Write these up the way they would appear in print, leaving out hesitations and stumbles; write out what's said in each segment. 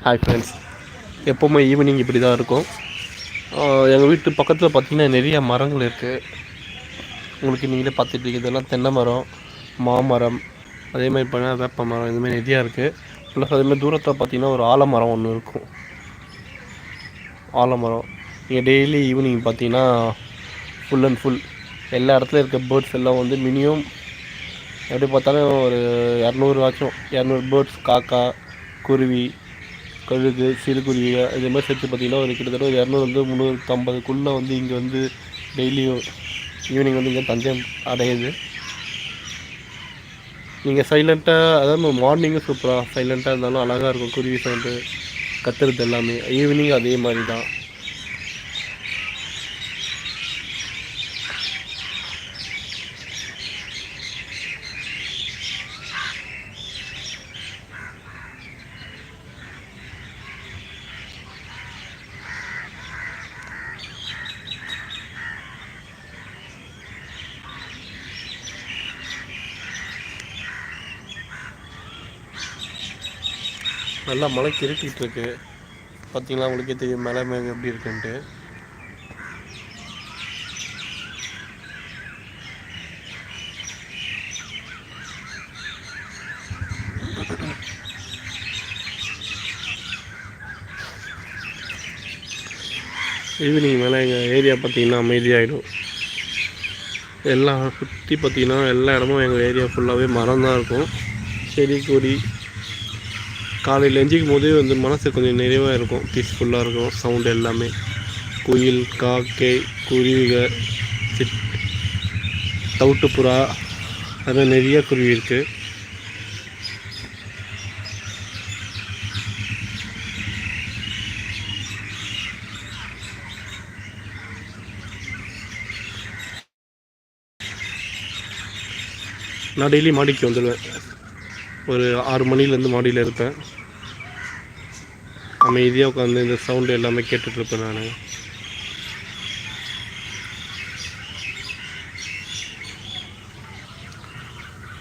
Hi friends. எப்போவுமே evening இப்படி தான் இருக்கும். எங்கள் வீட்டு பக்கத்தில் பார்த்திங்கன்னா நிறைய மரங்கள் இருக்குது. உங்களுக்கு நீங்களே பார்த்துட்டு இதெல்லாம் தென்னை மரம், மாமரம், அதேமாதிரி பார்த்தீங்கன்னா வேப்ப மரம், இதுமாதிரி நிறையா இருக்குது. ப்ளஸ் அதேமாதிரி தூரத்தில் பார்த்திங்கன்னா ஒரு ஆலமரம் ஒன்று இருக்கும். ஆலமரம் இங்கே டெய்லி ஈவினிங் பார்த்திங்கன்னா ஃபுல் அண்ட் ஃபுல் எல்லா இடத்துலையும் இருக்க பேர்ட்ஸ் எல்லாம் வந்து மினிமம் எப்படி பார்த்தாலும் ஒரு 200 பேர்ட்ஸ், காக்கா, குருவி, கழுகு, சிறுகுருவி இதே மாதிரி சேர்த்து பார்த்திங்கன்னா ஒரு கிட்டத்தட்ட ஒரு 200-350 வந்து இங்கே வந்து டெய்லியும் ஈவினிங் வந்து இங்கே தஞ்சம் அடையுது. நீங்கள் சைலண்ட்டாக, அதாவது மார்னிங்கும் சூப்பராக சைலண்ட்டாக இருந்தாலும் அழகாக இருக்கும். குருவி சவுண்டு கத்துறது எல்லாமே ஈவினிங் அதே மாதிரி தான். நல்லா மழை கிருட்டிகிட்டு இருக்கு. பார்த்தீங்களா, உங்களுக்கே தெரியும் மழை மேகம் எப்படி இருக்குன்ட்டு. ஈவினிங் மேலே எங்கள் ஏரியா பார்த்திங்கன்னா அமைதியாகிடும். எல்லாம் சுற்றி பார்த்திங்கன்னா எல்லா இடமும் எங்கள் ஏரியா ஃபுல்லாகவே மரம் தான் இருக்கும். செடி கொடி காலையில் எஞ்சிக்கும் போதே வந்து மனசு கொஞ்சம் நிறைவாக இருக்கும், பீஸ்ஃபுல்லாக இருக்கும். சவுண்டு எல்லாமே குயில், காக்கை, குருவிகள், தவிட்டுப்புறா, அது நிறைய குருவி இருக்குது. நான் டெய்லி மாடிக்கு வந்துடுவேன். ஒரு 6 மணிலேருந்து மாடியில் இருப்பேன். அமைதியாக உட்காந்து இந்த சவுண்டு எல்லாமே கேட்டுட்ருப்பேன் நான்.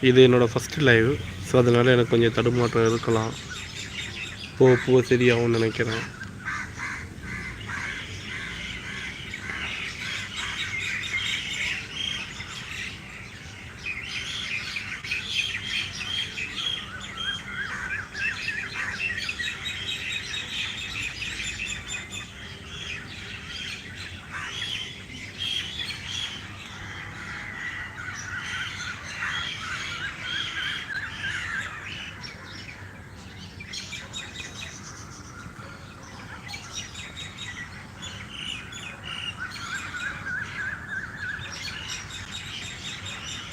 இது என்னோடய ஃபஸ்ட்டு லைவ். ஸோ அதனால் எனக்கு கொஞ்சம் தடுமாற்றம் இருக்கலாம். போக சரியாகும்னு நினைக்கிறேன்.